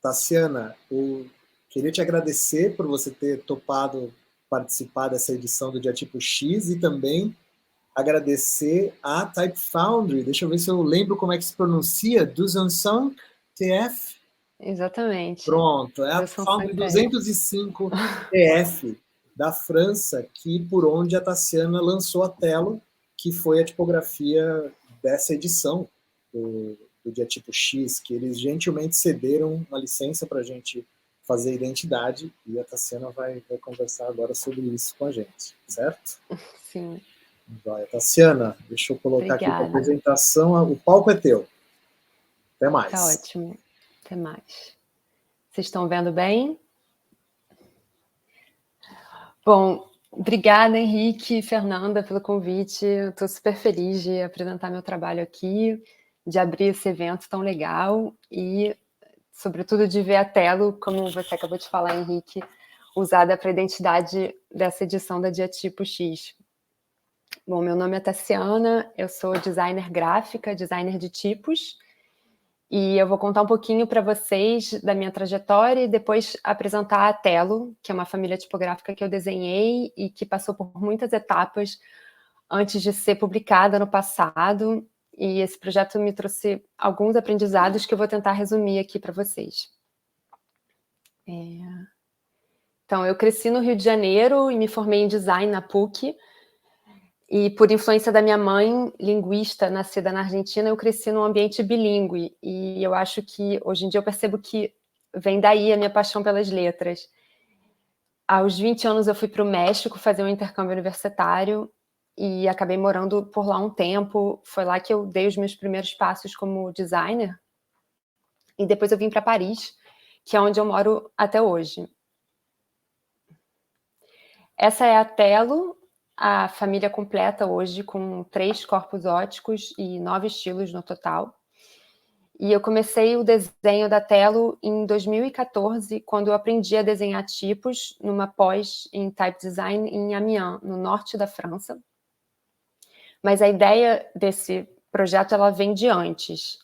Tassiana, eu queria te agradecer por você ter topado participar dessa edição do Diatipo X e também agradecer a Type Foundry. Deixa eu ver se eu lembro como é que se pronuncia. Dusanson TF? Exatamente. Pronto, é a Foundry 205 TF da França, que por onde a Tassiana lançou a Telo, que foi a tipografia dessa edição do Diatipo X, que eles gentilmente cederam uma licença para a gente fazer identidade, e a Tassiana vai conversar agora sobre isso com a gente, certo? Sim. Vai, Tassiana, deixa eu colocar aqui para a apresentação. O palco é teu. Até mais. Tá ótimo. Até mais. Vocês estão vendo bem? Bom, obrigada, Henrique e Fernanda, pelo convite. Estou super feliz de apresentar meu trabalho aqui, de abrir esse evento tão legal e, sobretudo, de ver a Telo, como você acabou de falar, Henrique, usada para a identidade dessa edição da Diatipo X. Bom, meu nome é Tassiana, eu sou designer gráfica, designer de tipos, e eu vou contar um pouquinho para vocês da minha trajetória e depois apresentar a Telo, que é uma família tipográfica que eu desenhei e que passou por muitas etapas antes de ser publicada no passado, e esse projeto me trouxe alguns aprendizados que eu vou tentar resumir aqui para vocês. Então, eu cresci no Rio de Janeiro e me formei em design na PUC, e por influência da minha mãe, linguista, nascida na Argentina, eu cresci num ambiente bilíngue. E eu acho que, hoje em dia, eu percebo que vem daí a minha paixão pelas letras. Aos 20 anos, eu fui para o México fazer um intercâmbio universitário e acabei morando por lá um tempo. Foi lá que eu dei os meus primeiros passos como designer. E depois eu vim para Paris, que é onde eu moro até hoje. Essa é a Telo, a família completa hoje, com 3 corpos óticos e 9 estilos no total. E eu comecei o desenho da Telo em 2014, quando eu aprendi a desenhar tipos numa pós em Type Design em Amiens, no norte da França. Mas a ideia desse projeto ela vem de antes.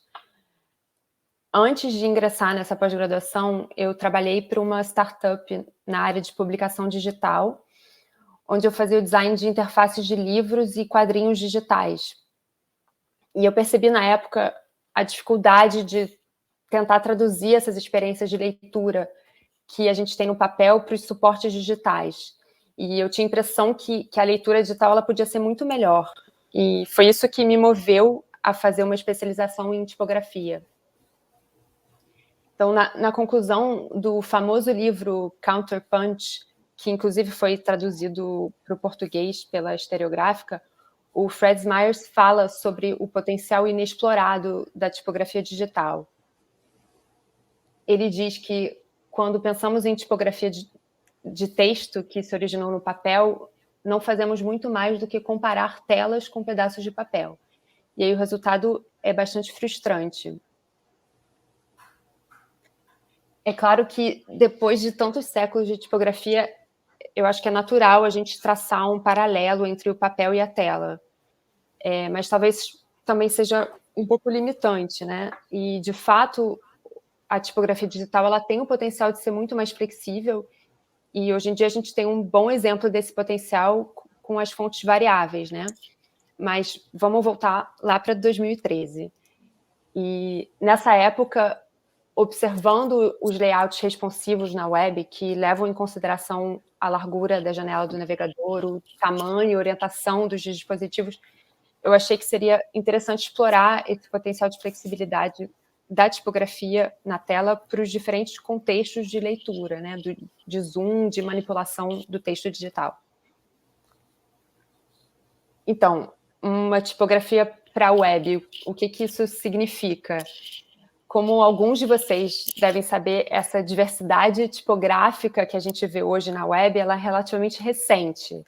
Antes de ingressar nessa pós-graduação, eu trabalhei para uma startup na área de publicação digital, onde eu fazia o design de interfaces de livros e quadrinhos digitais. E eu percebi na época a dificuldade de tentar traduzir essas experiências de leitura que a gente tem no papel para os suportes digitais. E eu tinha a impressão que a leitura digital ela podia ser muito melhor. E foi isso que me moveu a fazer uma especialização em tipografia. Então, na conclusão do famoso livro Counterpunch, que inclusive foi traduzido para o português pela Estereográfica, o Fred Myers fala sobre o potencial inexplorado da tipografia digital. Ele diz que, quando pensamos em tipografia de texto que se originou no papel, não fazemos muito mais do que comparar telas com pedaços de papel. E aí o resultado é bastante frustrante. É claro que, depois de tantos séculos de tipografia, eu acho que é natural a gente traçar um paralelo entre o papel e a tela. Mas talvez também seja um pouco limitante, né? E, de fato, a tipografia digital ela tem o potencial de ser muito mais flexível, e hoje em dia a gente tem um bom exemplo desse potencial com as fontes variáveis, né? Mas vamos voltar lá para 2013. E, nessa época, observando os layouts responsivos na web, que levam em consideração a largura da janela do navegador, o tamanho e orientação dos dispositivos, eu achei que seria interessante explorar esse potencial de flexibilidade da tipografia na tela para os diferentes contextos de leitura, né? De zoom, de manipulação do texto digital. Então, uma tipografia para a web, o que isso significa? Como alguns de vocês devem saber, essa diversidade tipográfica que a gente vê hoje na web, ela é relativamente recente.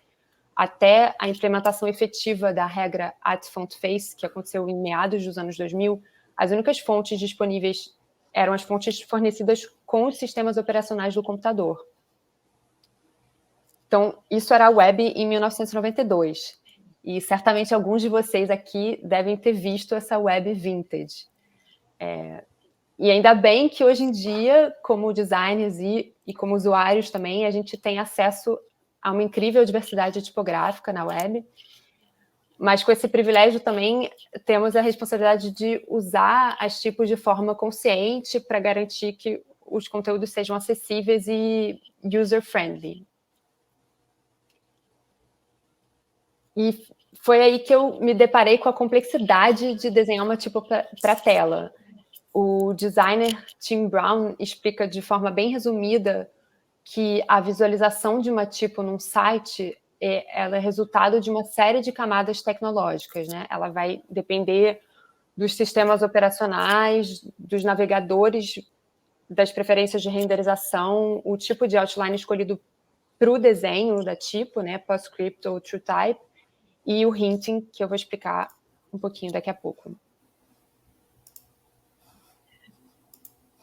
Até a implementação efetiva da regra at-font-face, que aconteceu em meados dos anos 2000, as únicas fontes disponíveis eram as fontes fornecidas com os sistemas operacionais do computador. Então, isso era a web em 1992. E certamente alguns de vocês aqui devem ter visto essa web vintage. E ainda bem que hoje em dia, como designers e como usuários também, a gente tem acesso a uma incrível diversidade tipográfica na web, mas com esse privilégio também temos a responsabilidade de usar as tipos de forma consciente para garantir que os conteúdos sejam acessíveis e user-friendly. E foi aí que eu me deparei com a complexidade de desenhar uma tipo para tela. O designer Tim Brown explica de forma bem resumida que a visualização de uma tipo num site ela é resultado de uma série de camadas tecnológicas, né? Ela vai depender dos sistemas operacionais, dos navegadores, das preferências de renderização, o tipo de outline escolhido para o desenho da tipo, né? PostScript ou TrueType, e o hinting, que eu vou explicar um pouquinho daqui a pouco.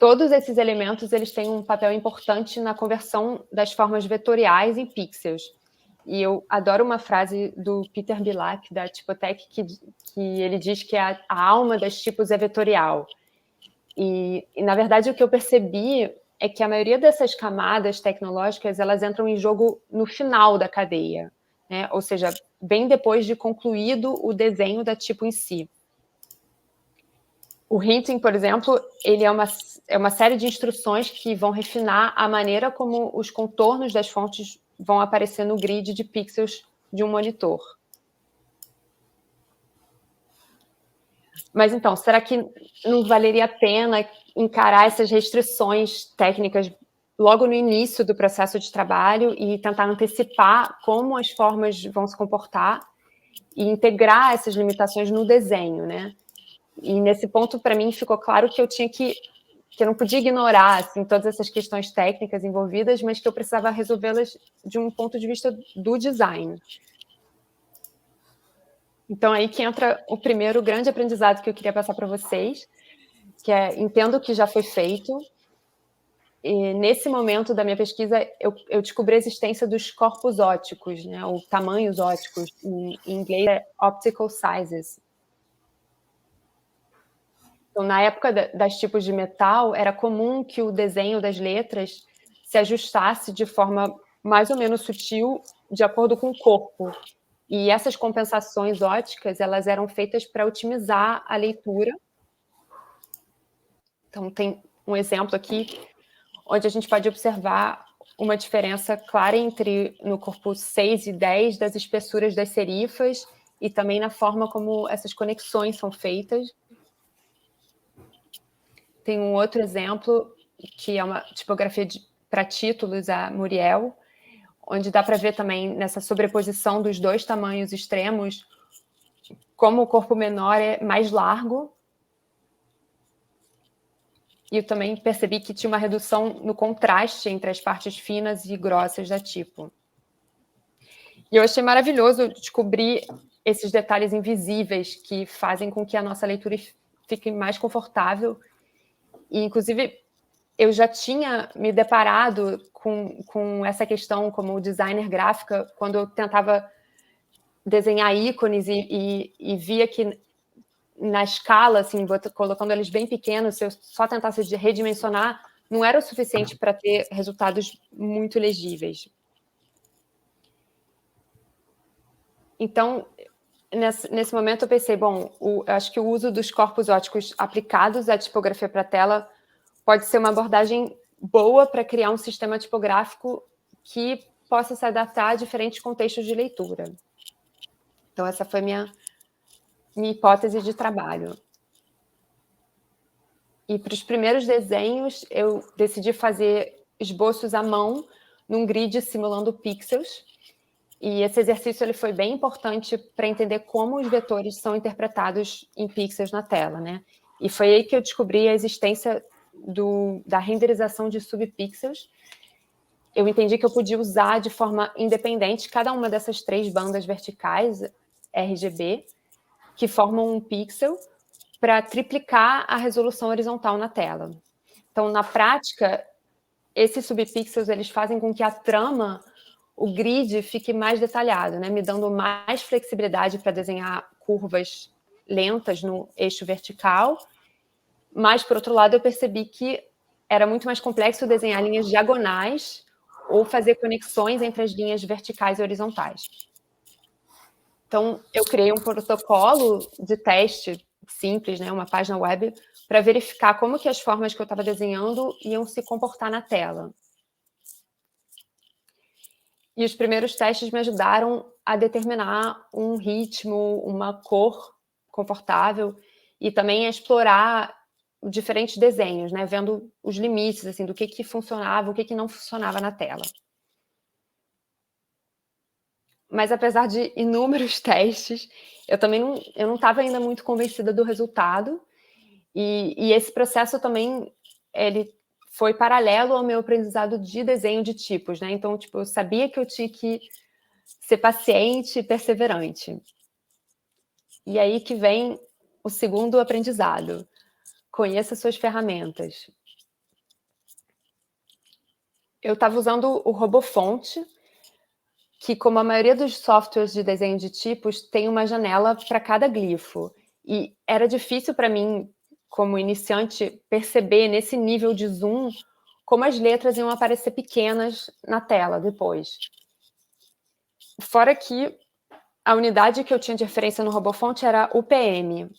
Todos esses elementos eles têm um papel importante na conversão das formas vetoriais em pixels. E eu adoro uma frase do Peter Bilak, da Tipotech, que ele diz que a alma das tipos é vetorial. E, na verdade, o que eu percebi é que a maioria dessas camadas tecnológicas elas entram em jogo no final da cadeia, né? Ou seja, bem depois de concluído o desenho da tipo em si. O hinting, por exemplo, ele é uma série de instruções que vão refinar a maneira como os contornos das fontes vão aparecer no grid de pixels de um monitor. Mas então, será que não valeria a pena encarar essas restrições técnicas logo no início do processo de trabalho e tentar antecipar como as formas vão se comportar e integrar essas limitações no desenho, né? E nesse ponto, para mim, ficou claro que eu não podia ignorar assim, todas essas questões técnicas envolvidas, mas que eu precisava resolvê-las de um ponto de vista do design. Então, aí que entra o primeiro grande aprendizado que eu queria passar para vocês, que é, entendo o que já foi feito, e nesse momento da minha pesquisa, eu descobri a existência dos corpos ópticos, né, ou tamanhos ópticos, em inglês é optical sizes. Então, na época das tipos de metal, era comum que o desenho das letras se ajustasse de forma mais ou menos sutil, de acordo com o corpo. E essas compensações óticas, elas eram feitas para otimizar a leitura. Então, tem um exemplo aqui, onde a gente pode observar uma diferença clara entre no corpo 6 e 10 das espessuras das serifas e também na forma como essas conexões são feitas. Tem um outro exemplo, que é uma tipografia para títulos, a Muriel, onde dá para ver também nessa sobreposição dos dois tamanhos extremos, como o corpo menor é mais largo. E eu também percebi que tinha uma redução no contraste entre as partes finas e grossas da tipo. E eu achei maravilhoso descobrir esses detalhes invisíveis que fazem com que a nossa leitura fique mais confortável. E, inclusive, eu já tinha me deparado com essa questão como designer gráfica quando eu tentava desenhar ícones e via que na escala, assim, colocando eles bem pequenos, se eu só tentasse redimensionar, não era o suficiente para ter resultados muito legíveis. Então, nesse momento eu pensei, bom, acho que o uso dos corpos ópticos aplicados à tipografia para tela pode ser uma abordagem boa para criar um sistema tipográfico que possa se adaptar a diferentes contextos de leitura. Então, essa foi minha hipótese de trabalho. E para os primeiros desenhos, eu decidi fazer esboços à mão, num grid simulando pixels. E esse exercício ele foi bem importante para entender como os vetores são interpretados em pixels na tela, né? E foi aí que eu descobri a existência da renderização de subpixels. Eu entendi que eu podia usar de forma independente cada uma dessas 3 bandas verticais, RGB, que formam um pixel, para triplicar a resolução horizontal na tela. Então, na prática, esses subpixels eles fazem com que a trama, o grid, fique mais detalhado, né? Me dando mais flexibilidade para desenhar curvas lentas no eixo vertical Mas, por outro lado, eu percebi que era muito mais complexo desenhar linhas diagonais ou fazer conexões entre as linhas verticais e horizontais. Então, eu criei um protocolo de teste simples, né, uma página web, para verificar como que as formas que eu estava desenhando iam se comportar na tela. E os primeiros testes me ajudaram a determinar um ritmo, uma cor confortável e também a explorar diferentes desenhos, né, vendo os limites assim, do que funcionava, o que não funcionava na tela. Mas apesar de inúmeros testes, eu também não estava ainda muito convencida do resultado. E esse processo também, ele foi paralelo ao meu aprendizado de desenho de tipos, né? Então, tipo, eu sabia que eu tinha que ser paciente e perseverante. E aí que vem o segundo aprendizado. Conheça suas ferramentas. Eu estava usando o RoboFont, que, como a maioria dos softwares de desenho de tipos, tem uma janela para cada glifo. E era difícil para mim, como iniciante, perceber nesse nível de zoom como as letras iam aparecer pequenas na tela depois. Fora que a unidade que eu tinha de referência no RoboFont era UPM.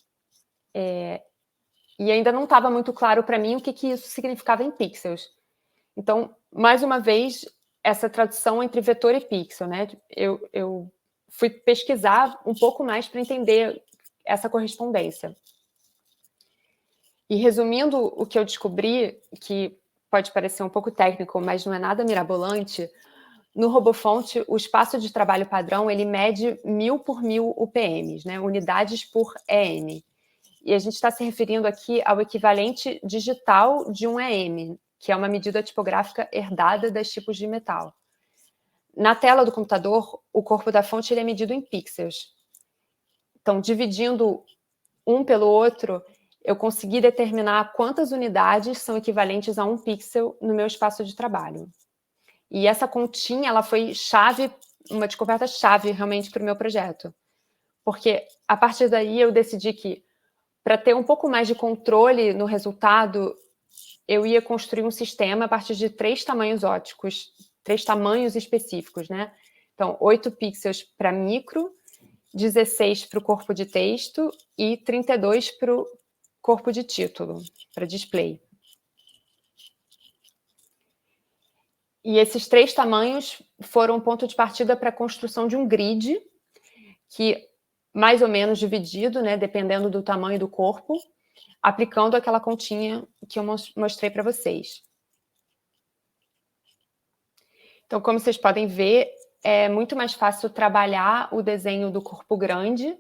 E ainda não estava muito claro para mim o que isso significava em pixels. Então, mais uma vez, essa tradução entre vetor e pixel, né? Eu fui pesquisar um pouco mais para entender essa correspondência. E resumindo o que eu descobri, que pode parecer um pouco técnico, mas não é nada mirabolante, no RoboFont, o espaço de trabalho padrão, ele mede 1000 por 1000 UPMs, né? Unidades por EM. E a gente está se referindo aqui ao equivalente digital de um EM, que é uma medida tipográfica herdada das tipos de metal. Na tela do computador, o corpo da fonte ele é medido em pixels. Então, dividindo um pelo outro, eu consegui determinar quantas unidades são equivalentes a um pixel no meu espaço de trabalho. E essa continha, ela foi chave, uma descoberta chave realmente para o meu projeto. Porque a partir daí eu decidi que, para ter um pouco mais de controle no resultado, eu ia construir um sistema a partir de 3 tamanhos óticos, 3 tamanhos específicos, né? Então, 8 pixels para micro, 16 para o corpo de texto e 32 para o corpo de título, para display. E esses 3 tamanhos foram um ponto de partida para a construção de um grid, que mais ou menos dividido, né, dependendo do tamanho do corpo, aplicando aquela continha que eu mostrei para vocês. Então, como vocês podem ver, é muito mais fácil trabalhar o desenho do corpo grande,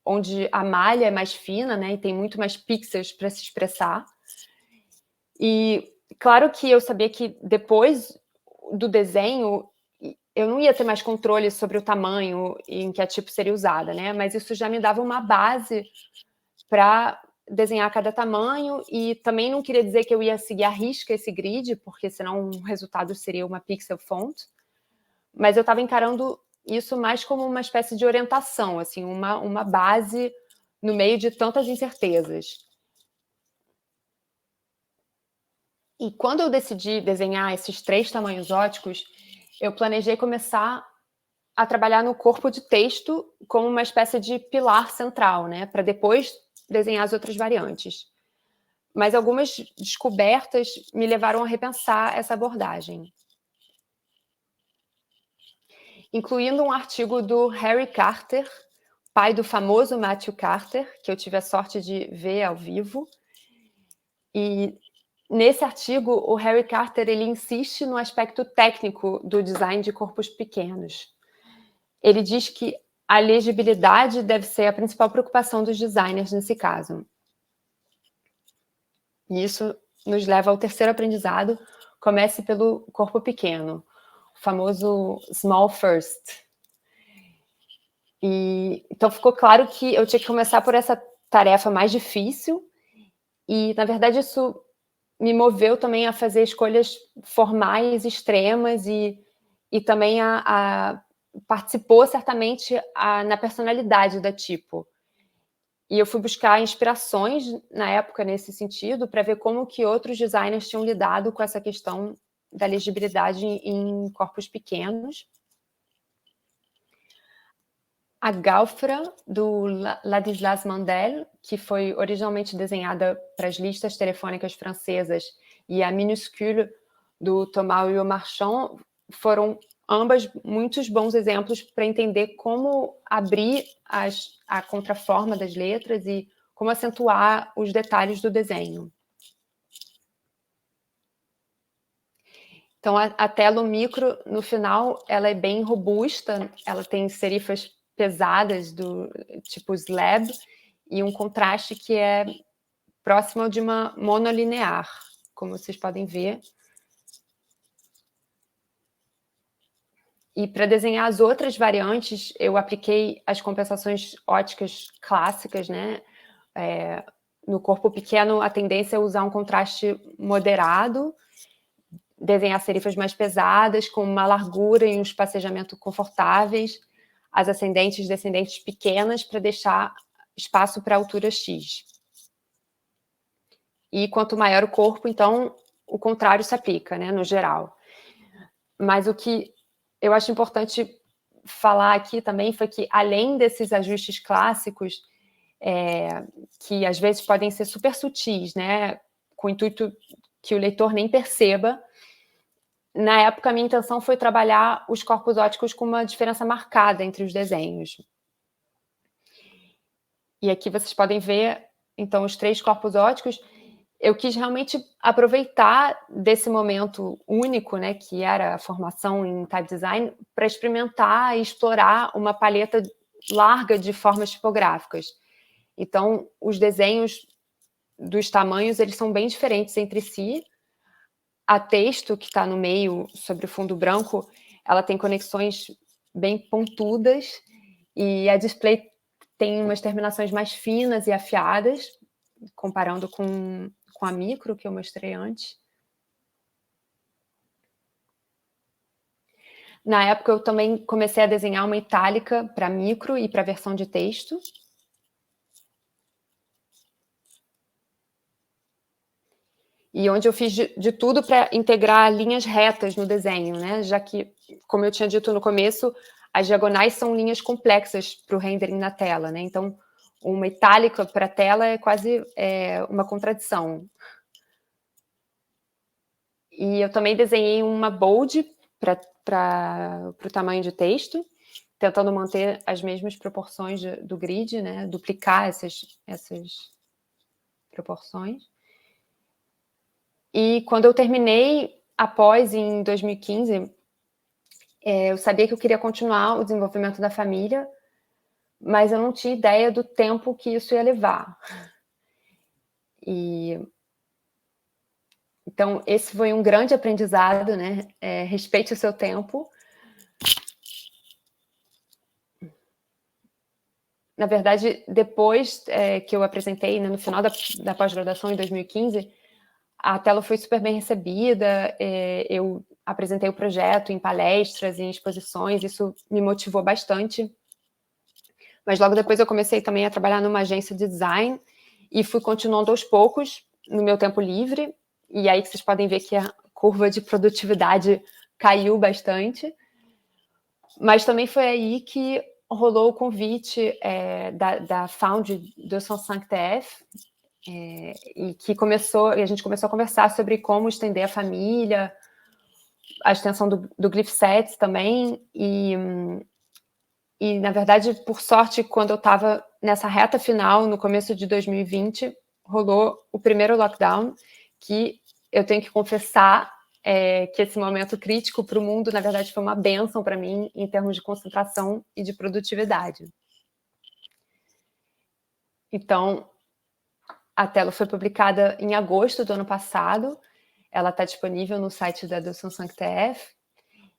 onde a malha é mais fina, né, e tem muito mais pixels para se expressar. E claro que eu sabia que depois do desenho eu não ia ter mais controle sobre o tamanho em que a tipo seria usada, né? Mas isso já me dava uma base para desenhar cada tamanho, e também não queria dizer que eu ia seguir à risca esse grid, porque senão o resultado seria uma pixel font, mas eu estava encarando isso mais como uma espécie de orientação, assim, uma base no meio de tantas incertezas. E quando eu decidi desenhar esses 3 tamanhos óticos, eu planejei começar a trabalhar no corpo de texto como uma espécie de pilar central, né, para depois desenhar as outras variantes. Mas algumas descobertas me levaram a repensar essa abordagem, incluindo um artigo do Harry Carter, pai do famoso Matthew Carter, que eu tive a sorte de ver ao vivo. E nesse artigo, o Harry Carter ele insiste no aspecto técnico do design de corpos pequenos. Ele diz que a legibilidade deve ser a principal preocupação dos designers nesse caso. E isso nos leva ao terceiro aprendizado: comece pelo corpo pequeno, o famoso small first. E então ficou claro que eu tinha que começar por essa tarefa mais difícil, e na verdade isso me moveu também a fazer escolhas formais extremas e também participou certamente na personalidade da tipo. E eu fui buscar inspirações na época nesse sentido para ver como que outros designers tinham lidado com essa questão da legibilidade em corpos pequenos. A Galfra, do Ladislas Mandel, que foi originalmente desenhada para as listas telefônicas francesas, e a Minuscule, do Thomas Marchand, foram ambas muitos bons exemplos para entender como abrir a contraforma das letras e como acentuar os detalhes do desenho. Então, a tela micro, no final, ela é bem robusta, ela tem serifas pesadas, do tipo slab, e um contraste que é próximo de uma monolinear, como vocês podem ver. E para desenhar as outras variantes, eu apliquei as compensações óticas clássicas, né? No corpo pequeno, a tendência é usar um contraste moderado, desenhar serifas mais pesadas, com uma largura e um espacejamento confortáveis, as ascendentes e descendentes pequenas, para deixar espaço para a altura X. E quanto maior o corpo, então, o contrário se aplica, né, no geral. Mas o que eu acho importante falar aqui também foi que, além desses ajustes clássicos, que às vezes podem ser super sutis, né, com o intuito que o leitor nem perceba, na época a minha intenção foi trabalhar os corpos óticos com uma diferença marcada entre os desenhos. E aqui vocês podem ver, então, os 3 corpos óticos. Eu quis realmente aproveitar desse momento único, né, que era a formação em type design, para experimentar e explorar uma paleta larga de formas tipográficas. Então, os desenhos dos tamanhos, eles são bem diferentes entre si. A texto, que está no meio, sobre o fundo branco, ela tem conexões bem pontudas, e a display tem umas terminações mais finas e afiadas, comparando com a micro, que eu mostrei antes. Na época, eu também comecei a desenhar uma itálica para micro e para versão de texto. E onde eu fiz de tudo para integrar linhas retas no desenho, né? Já que, como eu tinha dito no começo, as diagonais são linhas complexas para o rendering na tela, né? Então, uma itálica para a tela é quase uma contradição. E eu também desenhei uma bold para o tamanho de texto, tentando manter as mesmas proporções do grid, né? Duplicar essas proporções. E quando eu terminei a pós, em 2015, eu sabia que eu queria continuar o desenvolvimento da família, mas eu não tinha ideia do tempo que isso ia levar. Então, esse foi um grande aprendizado, né? Respeite o seu tempo. Na verdade, depois que eu apresentei, né, no final da pós-graduação, em 2015, a tela foi super bem recebida, eu apresentei o projeto em palestras, em exposições, isso me motivou bastante. Mas logo depois eu comecei também a trabalhar numa agência de design e fui continuando aos poucos, no meu tempo livre, e aí que vocês podem ver que a curva de produtividade caiu bastante. Mas também foi aí que rolou o convite da Foundry 205TF, e a gente começou a conversar sobre como estender a família, a extensão do Glyphsets também, e, na verdade, por sorte, quando eu estava nessa reta final, no começo de 2020, rolou o primeiro lockdown, que eu tenho que confessar que esse momento crítico para o mundo, na verdade, foi uma bênção para mim em termos de concentração e de produtividade. Então, a tela foi publicada em agosto do ano passado, ela está disponível no site da 205TF,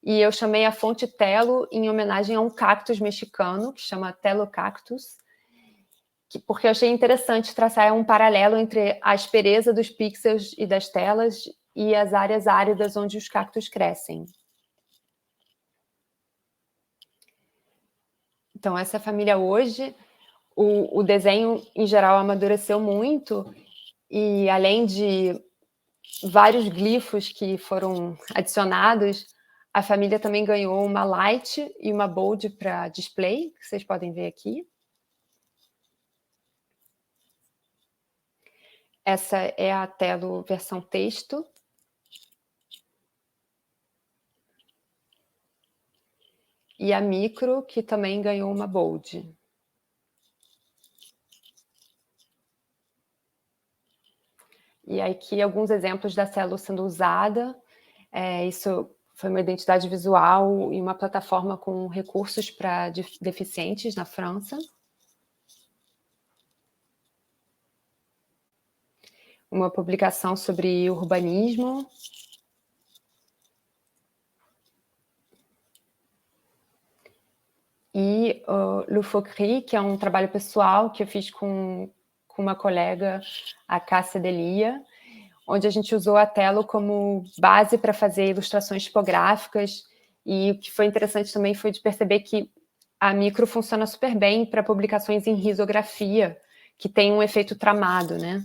e eu chamei a fonte Telo em homenagem a um cactus mexicano, que chama Telocactus, porque eu achei interessante traçar um paralelo entre a aspereza dos pixels e das telas e as áreas áridas onde os cactos crescem. Então, essa família hoje, o desenho, em geral, amadureceu muito, e além de vários glifos que foram adicionados, a família também ganhou uma light e uma bold para display, que vocês podem ver aqui. Essa é a Telo versão texto. E a micro, que também ganhou uma bold. E aqui alguns exemplos da Telo sendo usada. Isso foi uma identidade visual e uma plataforma com recursos para deficientes na França. Uma publicação sobre urbanismo. E Le Faucry, que é um trabalho pessoal que eu fiz com uma colega, a Cássia Delia, onde a gente usou a Telo como base para fazer ilustrações tipográficas, e o que foi interessante também foi de perceber que a micro funciona super bem para publicações em risografia, que tem um efeito tramado, né?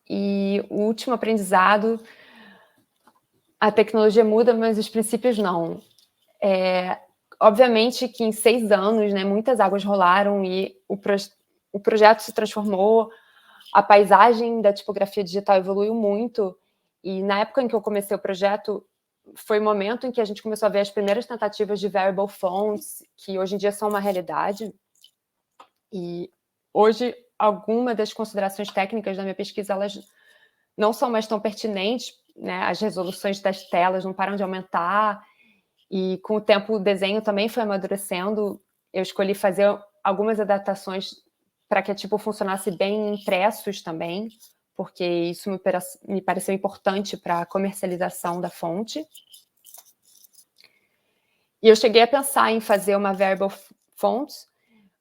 E o último aprendizado, a tecnologia muda, mas os princípios não. Obviamente que em 6 anos, né, muitas águas rolaram e o projeto se transformou, a paisagem da tipografia digital evoluiu muito, e na época em que eu comecei o projeto, foi o momento em que a gente começou a ver as primeiras tentativas de variable fonts, que hoje em dia são uma realidade. E hoje, algumas das considerações técnicas da minha pesquisa, elas não são mais tão pertinentes, né? As resoluções das telas não param de aumentar, e com o tempo o desenho também foi amadurecendo. Eu escolhi fazer algumas adaptações para que a tipo funcionasse bem em impressos também, porque isso me pareceu importante para a comercialização da fonte. E eu cheguei a pensar em fazer uma variable font,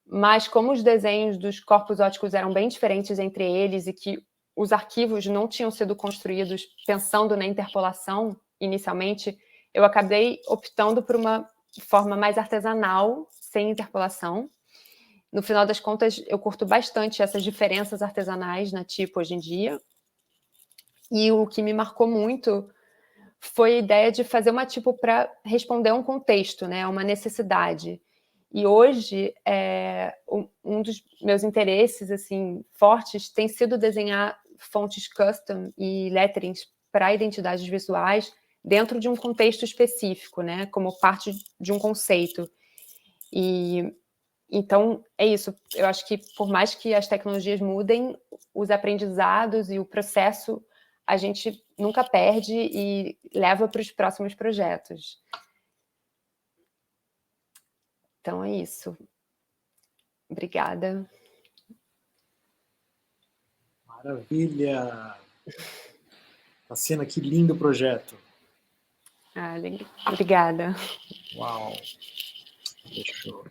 mas como os desenhos dos corpos ópticos eram bem diferentes entre eles e que os arquivos não tinham sido construídos pensando na interpolação inicialmente, eu acabei optando por uma forma mais artesanal, sem interpolação. No final das contas, eu curto bastante essas diferenças artesanais na tipo hoje em dia. E o que me marcou muito foi a ideia de fazer uma tipo para responder a um contexto, né, uma necessidade. E hoje, um dos meus interesses assim, fortes tem sido desenhar fontes custom e letterings para identidades visuais dentro de um contexto específico, né, como parte de um conceito. E então, é isso. Eu acho que, por mais que as tecnologias mudem, os aprendizados e o processo a gente nunca perde e leva para os próximos projetos. Então, é isso. Obrigada. Maravilha! Tassiana, que lindo projeto. Obrigada. Uau! Fechou.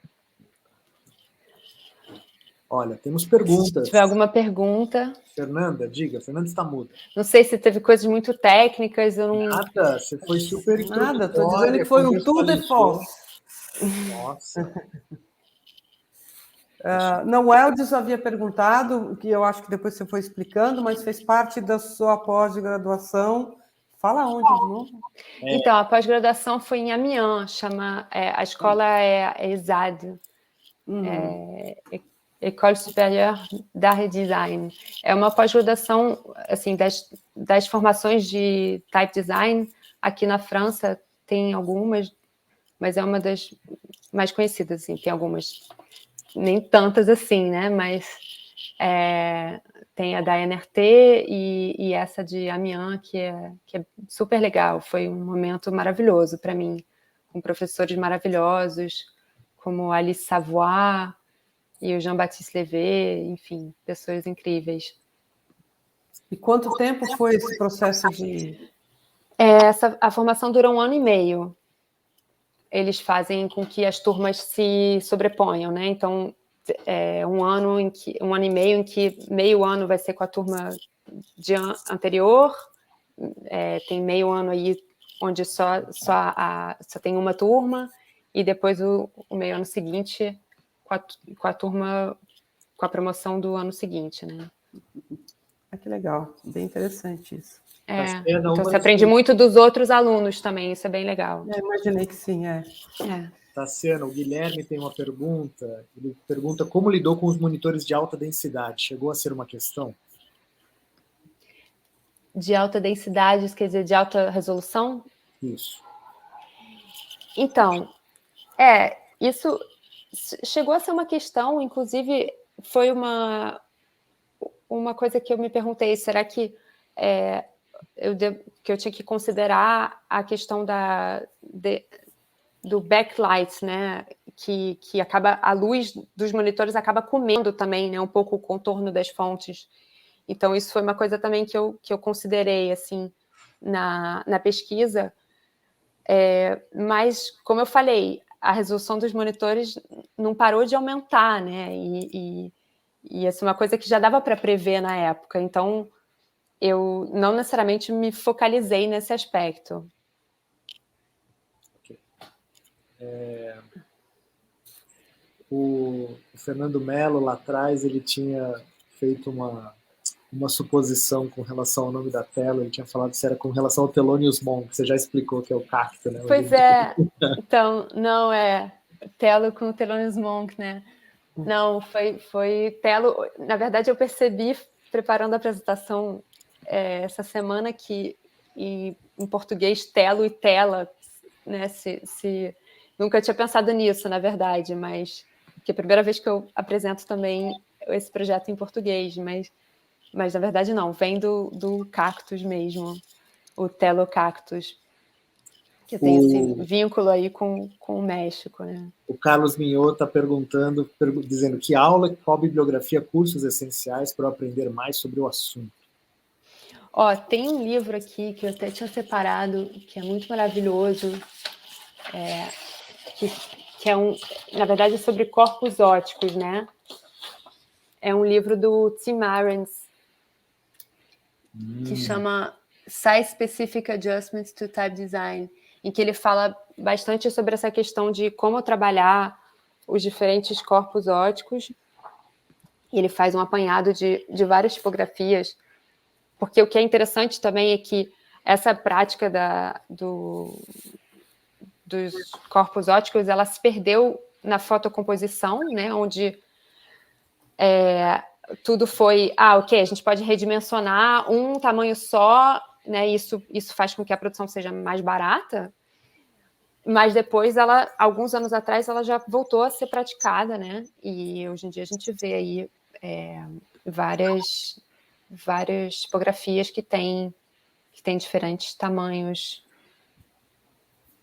Olha, temos perguntas. Se tiver alguma pergunta... Fernanda, diga. Fernanda está muda. Não sei se teve coisas muito técnicas, eu não... Nada, você foi super introdutória. Nada, estou dizendo que foi um tour de force. Nossa. Não, o Eldes havia perguntado, que eu acho que depois você foi explicando, mas fez parte da sua pós-graduação. Fala onde de novo? Então, a pós-graduação foi em Amiens, a escola é ESAD, École Supérieure d'Art et Design. É uma pós-graduação, assim, das formações de type design. Aqui na França tem algumas, mas é uma das mais conhecidas, assim, tem algumas, nem tantas assim, né, mas tem a da NRT e essa de Amiens, que é super legal. Foi um momento maravilhoso para mim, com professores maravilhosos, como Alice Savoy e o Jean-Baptiste Levé, enfim, pessoas incríveis. E quanto tempo foi esse processo de... A formação durou 1 ano e meio. Eles fazem com que as turmas se sobreponham, né? Então, 1 ano e meio em que meio ano vai ser com a turma anterior, tem meio ano aí onde só tem uma turma, e depois o meio ano seguinte com a turma, com a promoção do ano seguinte, né? Que legal, bem interessante isso. Então você aprende muito dos outros alunos também, isso é bem legal. Imaginei que sim, Tassiana, o Guilherme tem uma pergunta, ele pergunta como lidou com os monitores de alta densidade, chegou a ser uma questão? De alta densidade, quer dizer, de alta resolução? Isso. Então, isso chegou a ser uma questão, inclusive foi uma coisa que eu me perguntei, será que eu tinha que considerar a questão do backlight, né? Que acaba, a luz dos monitores acaba comendo também, né? Um pouco o contorno das fontes. Então, isso foi uma coisa também que eu considerei, assim, na pesquisa. Mas, como eu falei, a resolução dos monitores não parou de aumentar, né? E essa é uma coisa que já dava para prever na época. Então, eu não necessariamente me focalizei nesse aspecto. Okay. O Fernando Mello, lá atrás, ele tinha feito uma suposição com relação ao nome da tela, ele tinha falado se era com relação ao Thelonious Monk, você já explicou que é o cacto, né? Pois é, então, não é Telo com o Thelonious Monk, né? Não, foi Telo. Na verdade, eu percebi, preparando a apresentação essa semana, que em português, telo e tela, né? Nunca tinha pensado nisso, na verdade, mas que é a primeira vez que eu apresento também esse projeto em português, mas na verdade não, vem do cactus mesmo, o telocactus, que tem esse vínculo aí com o México, né? O Carlos Mignot está perguntando, dizendo que aula, qual bibliografia, cursos essenciais para eu aprender mais sobre o assunto. Tem um livro aqui que eu até tinha separado, que é muito maravilhoso, que é na verdade, sobre corpos ópticos, né? É um livro do Tim Ahrens, que chama Size-Specific Adjustments to Type Design, em que ele fala bastante sobre essa questão de como trabalhar os diferentes corpos ópticos. E ele faz um apanhado de várias tipografias, porque o que é interessante também é que essa prática dos corpos ópticos, ela se perdeu na fotocomposição, né, onde tudo foi, ok, a gente pode redimensionar um tamanho só, né, isso faz com que a produção seja mais barata, mas depois, alguns anos atrás, ela já voltou a ser praticada, né, e hoje em dia a gente vê aí várias tipografias que têm diferentes tamanhos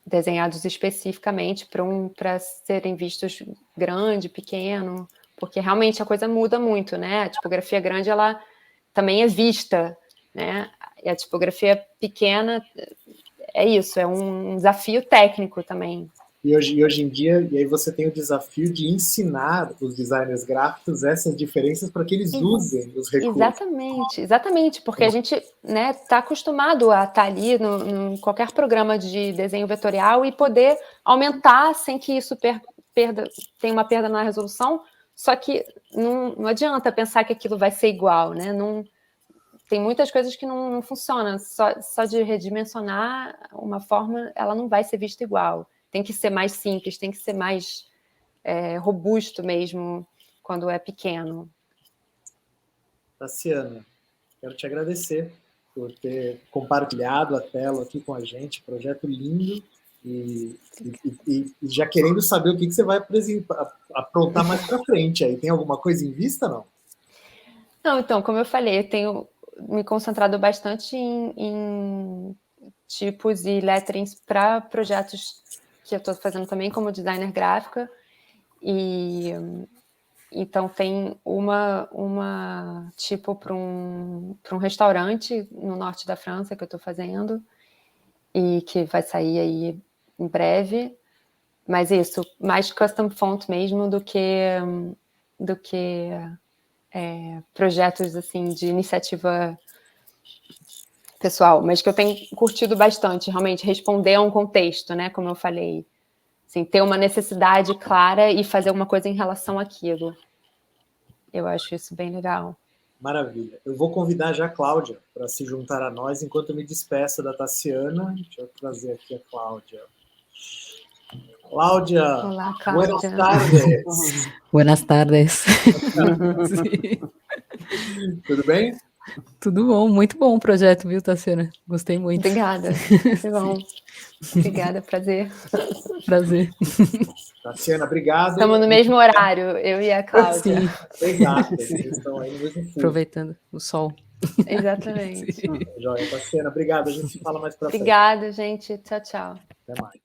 desenhados especificamente para serem vistos grande, pequeno, porque realmente a coisa muda muito, né? A tipografia grande, ela também é vista, né? E a tipografia pequena é isso, é um desafio técnico também. E hoje em dia, e aí você tem o desafio de ensinar os designers gráficos essas diferenças para que eles usem os recursos. Exatamente, porque a gente, né, está acostumado a estar ali no qualquer programa de desenho vetorial e poder aumentar sem que isso tenha uma perda na resolução, só que não adianta pensar que aquilo vai ser igual, né? Tem muitas coisas que não funcionam, só de redimensionar uma forma, ela não vai ser vista igual. Tem que ser mais simples, tem que ser mais robusto mesmo quando é pequeno. Tassiana, quero te agradecer por ter compartilhado a tela aqui com a gente, projeto lindo, e já querendo saber o que você vai aprontar mais para frente aí. Tem alguma coisa em vista, não? Não, então, como eu falei, eu tenho me concentrado bastante em tipos e letterings para projetos que eu estou fazendo também como designer gráfica, e então tem uma tipo para um restaurante no norte da França que eu estou fazendo e que vai sair aí em breve, mas isso, mais custom font mesmo do que projetos assim de iniciativa pessoal, mas que eu tenho curtido bastante, realmente, responder a um contexto, né, como eu falei, Assim, ter uma necessidade clara e fazer alguma coisa em relação àquilo. Eu acho isso bem legal. Maravilha. Eu vou convidar já a Cláudia para se juntar a nós enquanto eu me despeço da Tassiana. Deixa eu trazer aqui a Cláudia. Cláudia, olá, Cláudia. Buenas tardes. Buenas tardes. Tudo bem? Tudo bom, muito bom o projeto, viu, Tassiana? Gostei muito. Obrigada. Muito bom. Obrigada, prazer. Prazer. Tassiana, obrigado. Estamos no mesmo horário, eu e a Cláudia. Sim. Exato, vocês estão aí no mesmo fio. Aproveitando o sol. Exatamente. Joia, Tassiana, obrigado. A gente se fala mais pra frente. Obrigada, gente. Tchau, tchau. Até mais.